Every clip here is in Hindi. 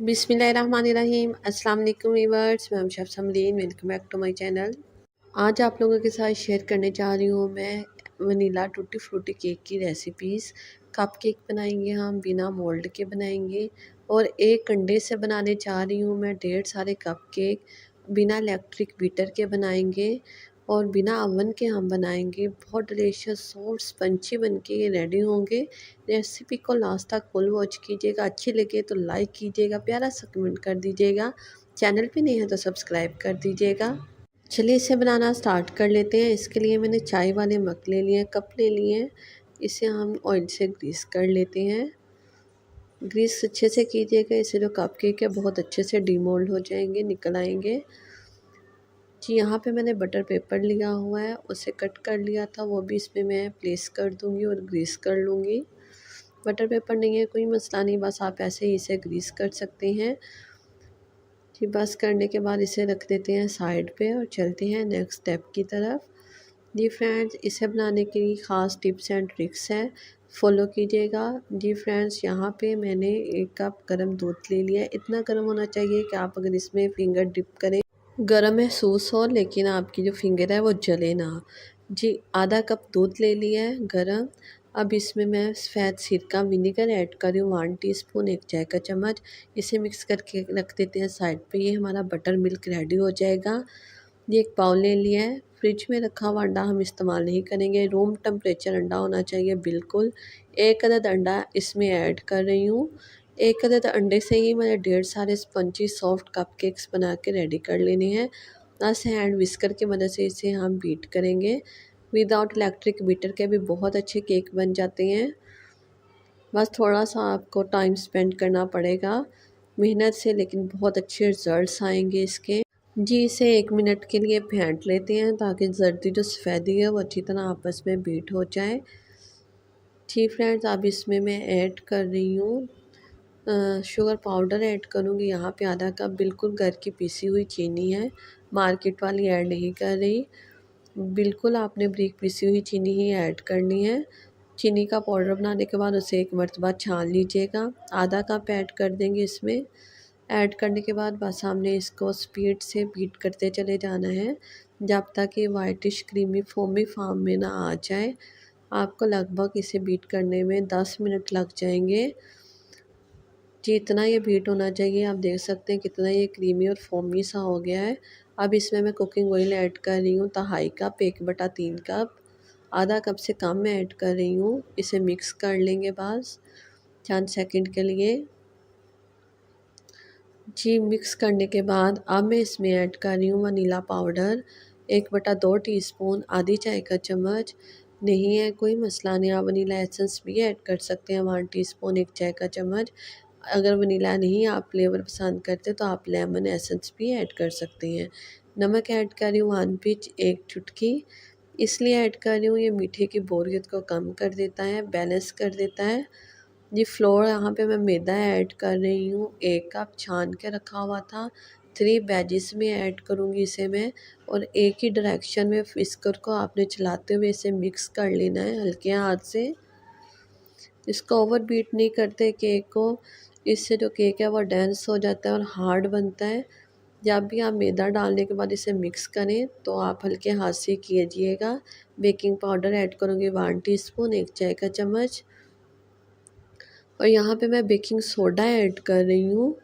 बिस्मिल्लाहिर्रहमानिर्रहीम। अस्सलाम वालेकुम व्यूअर्स, मैं chef Samreen. Welcome back to my channel. आज आप लोगों के साथ शेयर करने जा रही हूँ मैं वनीला टूटी फ्रूटी केक की रेसिपीज़। कप केक बनाएंगे हम, बिना मोल्ड के बनाएंगे। और एक अंडे से बनाने जा रही हूँ मैं ढेर सारे कप केक, बिना इलेक्ट्रिक बीटर के बनाएंगे और बिना अवन के हम बनाएंगे। बहुत डिलीशियस सॉफ्ट स्पंची बन के ये रेडी होंगे। रेसिपी को लास्ट तक फुल वॉच कीजिएगा। अच्छी लगे तो लाइक कीजिएगा, प्यारा सा कमेंट कर दीजिएगा। चैनल पे नहीं है तो सब्सक्राइब कर दीजिएगा। चलिए इसे बनाना स्टार्ट कर लेते हैं। इसके लिए मैंने चाय वाले मग ले लिए हैं, कप ले लिए हैं। इसे हम ऑयल से ग्रीस कर लेते हैं। ग्रीस अच्छे से कीजिएगा, इससे जो कप केक है बहुत अच्छे से डीमोल्ड हो जाएंगे, निकल आएंगे। जी यहाँ पे मैंने बटर पेपर लिया हुआ है, उसे कट कर लिया था, वो भी इसमें मैं प्लेस कर दूँगी और ग्रीस कर लूँगी। बटर पेपर नहीं है कोई मसला नहीं, बस आप ऐसे ही इसे ग्रीस कर सकते हैं। जी बस करने के बाद इसे रख देते हैं साइड पे और चलते हैं नेक्स्ट स्टेप की तरफ। जी फ्रेंड्स, इसे बनाने के लिए ख़ास टिप्स एंड ट्रिक्स है, फॉलो कीजिएगा। जी फ्रेंड्स, यहाँ पे मैंने 1 कप गर्म दूध ले लिया है। इतना गर्म होना चाहिए कि आप अगर इसमें फिंगर डिप करें गरम महसूस हो, लेकिन आपकी जो फिंगर है वो जले ना। जी आधा कप दूध ले लिया है गरम। अब इसमें मैं सफ़ेद सिरका विनेगर ऐड कर रही हूँ 1 टीस्पून, 1 चाय का चम्मच। इसे मिक्स करके रख देते हैं साइड पे। ये हमारा बटर मिल्क रेडी हो जाएगा। ये एक बाउल ले लिया है। फ्रिज में रखा हुआ अंडा हम इस्तेमाल नहीं करेंगे, रूम टेम्परेचर अंडा होना चाहिए बिल्कुल। 1 अदद अंडा इसमें ऐड कर रही हूँ। 1 अदद अंडे से ही मैंने ढेर सारे स्पंजी सॉफ्ट कपकेक्स बना के रेडी कर लेने हैं। बस हैंड विस्कर की मदद से इसे हम बीट करेंगे। विदाउट इलेक्ट्रिक बीटर के भी बहुत अच्छे केक बन जाते हैं। बस थोड़ा सा आपको टाइम स्पेंड करना पड़ेगा मेहनत से, लेकिन बहुत अच्छे रिजल्ट्स आएंगे इसके। जी इसे 1 मिनट के लिए फेंट लेते हैं ताकि जर्दी जो सफ़ेदी है वो अच्छी तरह आपस में बीट हो जाए। जी फ्रेंड्स, अब इसमें मैं ऐड कर रही हूँ शुगर पाउडर ऐड करूँगी। यहाँ पे आधा कप बिल्कुल घर की पीसी हुई चीनी है, मार्केट वाली ऐड नहीं कर रही। बिल्कुल आपने बारीक पीसी हुई चीनी ही ऐड करनी है। चीनी का पाउडर बनाने के बाद उसे 1 मरतबा छान लीजिएगा। आधा कप ऐड कर देंगे इसमें। ऐड करने के बाद बस हमने इसको स्पीड से बीट करते चले जाना है जब तक ये वाइटिश क्रीमी फोमी फॉर्म में ना आ जाए। आपको लगभग इसे बीट करने में 10 मिनट लग जाएंगे। जी इतना ये बीट होना चाहिए। आप देख सकते हैं कितना ये क्रीमी और फोमी सा हो गया है। अब इसमें मैं कुकिंग ऑयल ऐड कर रही हूँ 1/2 कप, 1/3 कप। आधा कप से कम मैं ऐड कर रही हूँ। इसे मिक्स कर लेंगे बस चंद सेकंड के लिए। जी मिक्स करने के बाद अब मैं इसमें ऐड कर रही हूँ वनीला पाउडर 1/2 टीस्पून, आधी चाय का चम्मच। नहीं है कोई मसला नहीं, आप वनीला एसेंस भी ऐड कर सकते हैं 1 टीस्पून, 1 चाय का चम्मच। अगर वनीला नहीं आप फ्लेवर पसंद करते तो आप लेमन एसेंस भी ऐड कर सकते हैं। नमक ऐड कर रही हूँ 1 पिंच, 1 चुटकी। इसलिए ऐड कर रही हूँ ये मीठे की बोरियत को कम कर देता है, बैलेंस कर देता है। जी फ्लोर यहाँ पे मैं मैदा ऐड कर रही हूँ 1 कप, छान के रखा हुआ था। 3 बैचेस में ऐड करूँगी इसे मैं, और एक ही डायरेक्शन में विस्कर को आपने चलाते हुए इसे मिक्स कर लेना है हल्के हाथ से। इसको ओवर बीट नहीं करते केक को, इससे जो केक है वो डेंस हो जाता है और हार्ड बनता है। जब भी आप मैदा डालने के बाद इसे मिक्स करें तो आप हल्के हाथ से कीजिएगा। बेकिंग पाउडर ऐड करूँगी 1 टीस्पून, 1 चाय का चम्मच। और यहाँ पे मैं बेकिंग सोडा ऐड कर रही हूँ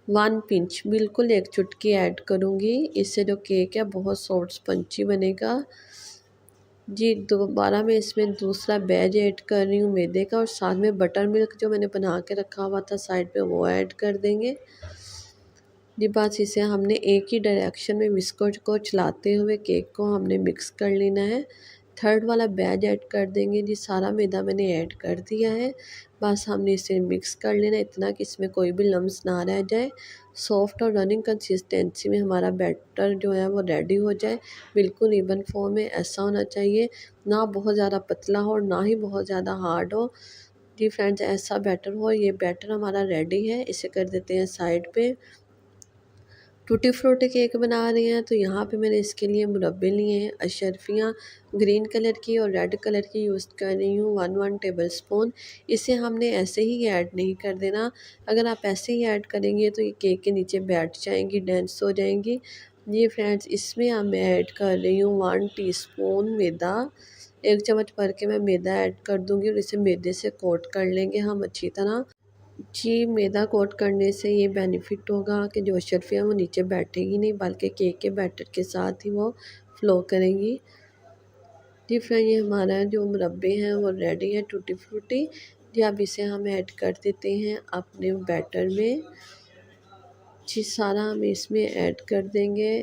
1 पिंच, बिल्कुल 1 चुटकी ऐड करूँगी। इससे जो केक है बहुत सॉफ्ट स्पंची बनेगा। जी दोबारा मैं इसमें दूसरा बैच ऐड कर रही हूँ मैदे का, और साथ में बटर मिल्क जो मैंने बना के रखा हुआ था साइड पे वो ऐड कर देंगे। जी बस इसे हमने एक ही डायरेक्शन में विस्कर को चलाते हुए केक को हमने मिक्स कर लेना है। थर्ड वाला बैच ऐड कर देंगे। जी सारा मैदा मैंने ऐड कर दिया है। बस हमने इसे मिक्स कर लेना इतना कि इसमें कोई भी लम्स ना रह जाए। सॉफ्ट और रनिंग कंसिस्टेंसी में हमारा बैटर जो है वो रेडी हो जाए। बिल्कुल इवन फॉर्म में ऐसा होना चाहिए, ना बहुत ज़्यादा पतला हो और ना ही बहुत ज़्यादा हार्ड हो। जी फ्रेंड्स, ऐसा बैटर हो। ये बैटर हमारा रेडी है, इसे कर देते हैं साइड पे। टूटी फ्रूटी केक बना रहे हैं तो यहाँ पे मैंने इसके लिए मुरब्बे लिए हैं। अशरफियाँ ग्रीन कलर की और रेड कलर की यूज़ कर रही हूँ 1 टेबल स्पून। इसे हमने ऐसे ही ऐड नहीं कर देना, अगर आप ऐसे ही ऐड करेंगे तो ये केक के नीचे बैठ जाएंगी, डेंस हो जाएंगी। ये फ्रेंड्स, इसमें अब मैं ऐड कर रही हूँ 1 टीस्पून मैदा। 1 चम्मच भर के मैं मैदा ऐड कर दूँगी और इसे मैदे से कोट कर लेंगे हम अच्छी तरह। जी, मैदा कोट करने से ये बेनिफिट होगा कि जो अशरफियाँ वो नीचे बैठेगी नहीं, बल्कि केक के बैटर के साथ ही वो फ्लो करेंगी। जी फ्रेंड, ये हमारा जो मुरब्बे हैं वो रेडी है टूटी फ्रूटी। जी, अब इसे हम ऐड कर देते हैं अपने बैटर में। जी, सारा हम इसमें ऐड कर देंगे।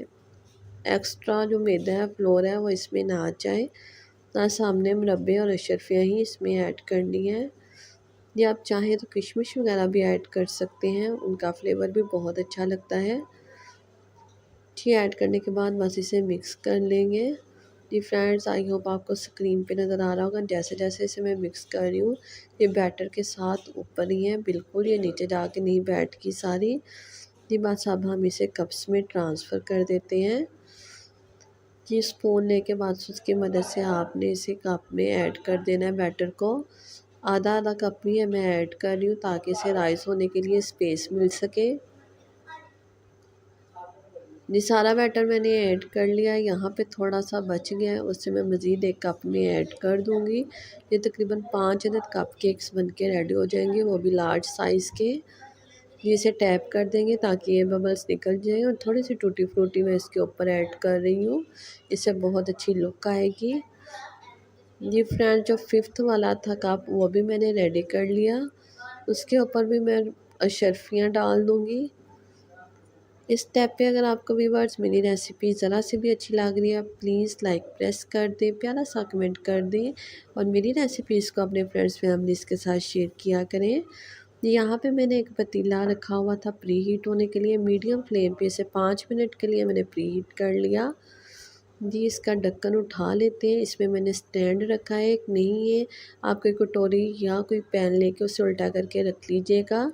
एक्स्ट्रा जो मैदा है, फ्लोर है, वो इसमें ना आ जाए। ना सामने मुरब्बे और अशरफियाँ ही इसमें ऐड करनी है। या आप चाहें तो किशमिश वगैरह भी ऐड कर सकते हैं, उनका फ्लेवर भी बहुत अच्छा लगता है। जी, ऐड करने के बाद बस इसे मिक्स कर लेंगे। जी फ्रेंड्स, आई होप आपको स्क्रीन पे नज़र आ रहा होगा जैसे जैसे इसे मैं मिक्स कर रही हूँ, ये बैटर के साथ ऊपर ही है बिल्कुल, ये नीचे जाके नहीं बैठगी सारी। जी बस अब हम इसे कप्स में ट्रांसफ़र कर देते हैं। जी, स्पून लेके बाद उसकी मदद से आपने इसे कप में ऐड कर देना है बैटर को। आधा आधा कप ही है मैं ऐड कर रही हूँ ताकि इसे राइस होने के लिए स्पेस मिल सके। ये सारा बैटर मैंने ऐड कर लिया है। यहाँ पे थोड़ा सा बच गया है, उससे मैं मज़ीद 1 कप में ऐड कर दूँगी। ये तकरीबन 5 अदद कप केक्स बन के रेडी हो जाएंगे, वो भी लार्ज साइज़ के। ये इसे टैप कर देंगे ताकि ये बबल्स निकल जाए और थोड़ी सी टूटी फ्रूटी मैं इसके ऊपर ऐड कर रही हूँ, इससे बहुत अच्छी लुक आएगी। ये फ्रेंड, जो 5th वाला था कप वो भी मैंने रेडी कर लिया, उसके ऊपर भी मैं अशरफियाँ डाल दूँगी। इस स्टेप पे अगर आपको व्यूअर्स मेरी रेसिपी ज़रा सी भी अच्छी लग रही है, प्लीज़ लाइक प्रेस कर दें, प्यारा सा कमेंट कर दें और मेरी रेसिपीज़ को अपने फ्रेंड्स फैमिलीज़ के साथ शेयर किया करें। यहाँ पे मैंने एक पतीला रखा हुआ था प्री हीट होने के लिए, मीडियम फ्लेम पे इसे 5 मिनट के लिए मैंने प्री हीट कर लिया। जी, इसका ढक्कन उठा लेते हैं। इसमें मैंने स्टैंड रखा है, एक नहीं है, आप कोई कटोरी या कोई पैन लेके उसे उल्टा करके रख लीजिएगा।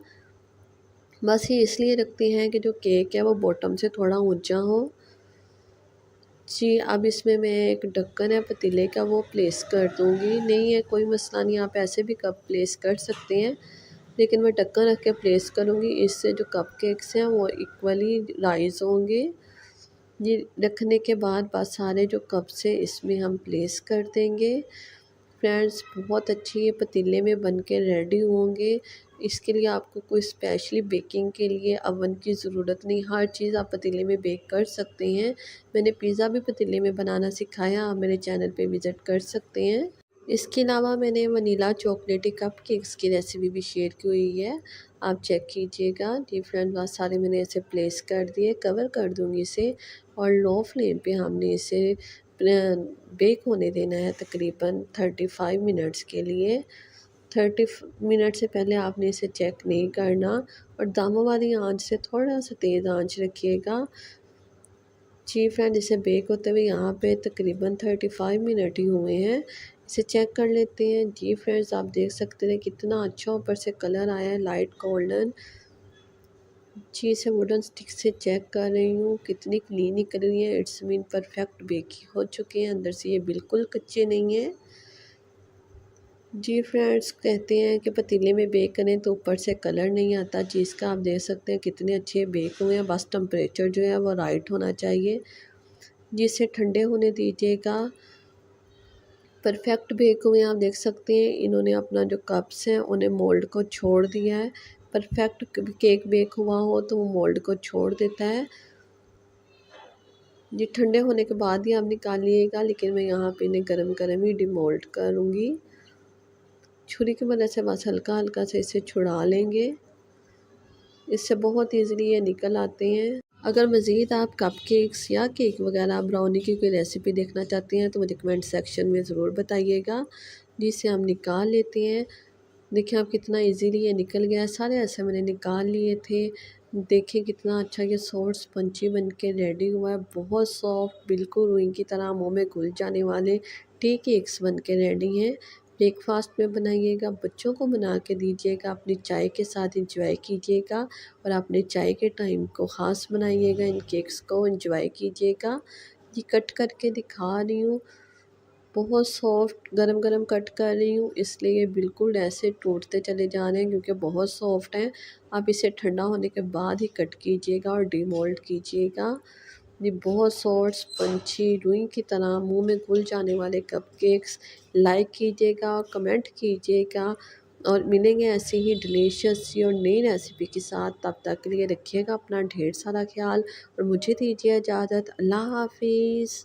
बस ये इसलिए रखते हैं कि जो केक है वो बॉटम से थोड़ा ऊंचा हो। जी, अब इसमें मैं एक ढक्कन है पतीले का वो प्लेस कर दूँगी। नहीं है कोई मसला नहीं, आप ऐसे भी कप प्लेस कर सकते हैं, लेकिन मैं ढक्कन रख के प्लेस करूँगी, इससे जो कप केक्स हैं वो इक्वली राइज़ होंगे। ये रखने के बाद बस सारे जो कप्स हैं इसमें हम प्लेस कर देंगे। फ्रेंड्स, बहुत अच्छी ये पतीले में बन के रेडी होंगे। इसके लिए आपको कोई स्पेशली बेकिंग के लिए अवन की ज़रूरत नहीं, हर चीज़ आप पतीले में बेक कर सकते हैं। मैंने पिज़्ज़ा भी पतीले में बनाना सिखाया, आप मेरे चैनल पे विज़िट कर सकते हैं। इसके अलावा मैंने वनीला चॉकलेटी कप केक्स की रेसिपी भी शेयर की हुई है, आप चेक कीजिएगा। जी फ्रेंड, बहुत सारे मैंने ऐसे प्लेस कर दिए, कवर कर दूँगी इसे और लो फ्लेम पे हमने इसे बेक होने देना है तकरीबन 35 मिनट्स के लिए। 30 मिनट से पहले आपने इसे चेक नहीं करना और दामों वाली आंच से थोड़ा सा तेज़ आंच रखिएगा। जी फ्रेंड, इसे बेक होते हुए यहाँ पे तकरीबन 35 मिनट ही हुए हैं, इसे चेक कर लेते हैं। जी फ्रेंड्स, आप देख सकते हैं कितना अच्छा ऊपर से कलर आया है, लाइट गोल्डन। जी, इसे वुडन स्टिक से चेक कर रही हूँ कितनी क्लीन निकल रही है, इट्स मीन परफेक्ट बेक हो चुके हैं, अंदर से ये बिल्कुल कच्चे नहीं हैं। जी फ्रेंड्स, कहते हैं कि पतीले में बेक करें तो ऊपर से कलर नहीं आता, जी इसका आप देख सकते हैं कितने अच्छे बेक हुए हैं, बस टेम्परेचर जो है वो राइट होना चाहिए। जी, इसे ठंडे होने दीजिएगा। परफेक्ट बेक हुए हैं, आप देख सकते हैं इन्होंने अपना जो कप्स हैं उन्हें मोल्ड को छोड़ दिया है। परफेक्ट केक बेक हुआ हो तो वो मोल्ड को छोड़ देता है। जी, ठंडे होने के बाद ही आप निकालिएगा, लेकिन मैं यहाँ पे इन्हें गरम गरम ही डिमोल्ड करूँगी। छुरी की मदद से बस हल्का हल्का से इसे छुड़ा लेंगे, इससे बहुत ईज़िली ये निकल आते हैं। अगर मज़ीद आप कप केक्स या केक वगैरह ब्राउनी की कोई रेसिपी देखना चाहते हैं तो मुझे कमेंट सेक्शन में ज़रूर बताइएगा, जिससे हम निकाल लेते हैं। देखिए आप कितना इजीली ये निकल गया, सारे ऐसे मैंने निकाल लिए थे। देखिए कितना अच्छा ये सॉफ्ट स्पंची बन के रेडी हुआ है, बहुत सॉफ्ट, बिल्कुल रुई की तरह मुंह में घुल जाने वाले टी केक्स बन के रेडी हैं। ब्रेकफास्ट में बनाइएगा, बच्चों को बना के दीजिएगा, अपनी चाय के साथ एंजॉय कीजिएगा और अपने चाय के टाइम को ख़ास बनाइएगा। इन केक्स को एंजॉय कीजिएगा। ये कट करके दिखा रही हूँ, बहुत सॉफ्ट गरम गरम कट कर रही हूँ, इसलिए ये बिल्कुल ऐसे टूटते चले जा रहे हैं क्योंकि बहुत सॉफ्ट हैं। आप इसे ठंडा होने के बाद ही कट कीजिएगा और डीमोल्ड कीजिएगा। ये बहुत सॉफ्ट स्पंची रुई की तरह मुंह में घुल जाने वाले कपकेक्स। लाइक कीजिएगा, कमेंट कीजिएगा और मिलेंगे ऐसी ही डिलीशियस सी और नई रेसिपी के साथ। तब तक के लिए रखिएगा अपना ढेर सारा ख्याल और मुझे दीजिए इजाज़त। अल्लाह हाफिज़।